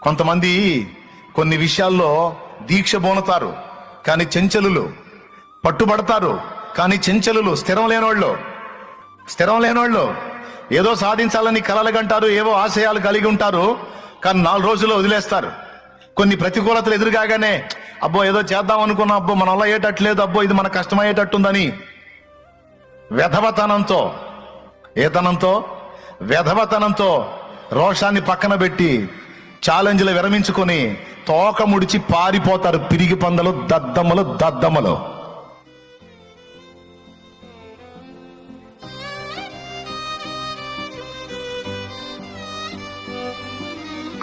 కొంతమంది కొన్ని విషయాల్లో దీక్ష బోనతారు కానీ చెంచలులు, పట్టుబడతారు కానీ చెంచలులు, స్థిరం లేనోళ్ళు ఏదో సాధించాలని కలలుగంటారు, ఏవో ఆశయాలు కలిగి ఉంటారు, కానీ 4 రోజుల్లో వదిలేస్తారు. కొన్ని ప్రతికూలతలు ఎదురుగానే అబ్బో ఏదో చేద్దాం అనుకున్నా, అబ్బో మన వల్ల అయ్యేటట్లేదు, అబ్బో ఇది మన కష్టమయ్యేటట్టుందని వెధవతనంతో రోషాన్ని పక్కన పెట్టి ఛాలెంజ్లు విరమించుకొని తోక ముడిచి పారిపోతారు. పిరిగి పందలు, దద్దమ్మలు.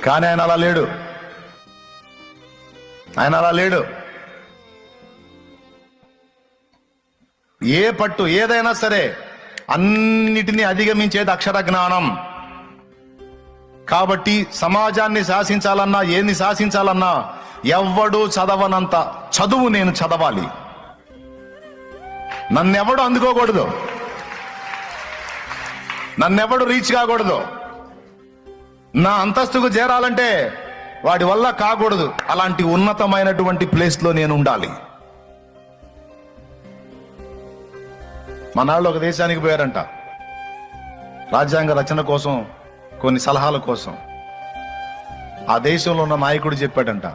కానీ ఆయన అలా లేడు. ఏ పట్టు ఏదైనా సరే అన్నిటినీ అధిగమించేది అక్షర జ్ఞానం. కాబట్టి సమాజాన్ని శాసించాలన్నా, ఏది శాసించాలన్నా ఎవ్వడు చదవనంత చదువు నేను చదవాలి. నన్నెవడు అందుకోకూడదు, నన్నెవడు రీచ్ కాకూడదు. నా అంతస్తుకు చేరాలంటే వాడి వల్ల కాకూడదు. అలాంటి ఉన్నతమైనటువంటి ప్లేస్లో నేను ఉండాలి. మనాళ్ళు ఒక దేశానికి పోయారంట, రాజ్యాంగ రచన కోసం, కొన్ని సలహాల కోసం. ఆ దేశంలో ఉన్న నాయకుడు చెప్పాడంట,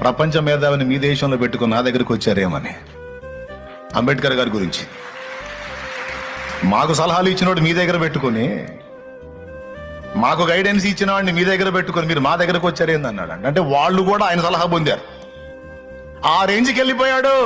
ప్రపంచ మేధావిని మీ దేశంలో పెట్టుకుని నా దగ్గరికి వచ్చారేమని. అంబేద్కర్ గారి గురించి మాకు సలహాలు ఇచ్చినోడు మీ దగ్గర పెట్టుకుని, మాకు గైడెన్స్ ఇచ్చిన వాడిని మీ దగ్గర పెట్టుకొని మీరు మా దగ్గరకు వచ్చారేందన్నాడు. అంటే వాళ్ళు కూడా ఆయన సలహా పొందారు. ఆ రేంజ్కి వెళ్ళిపోయాడు.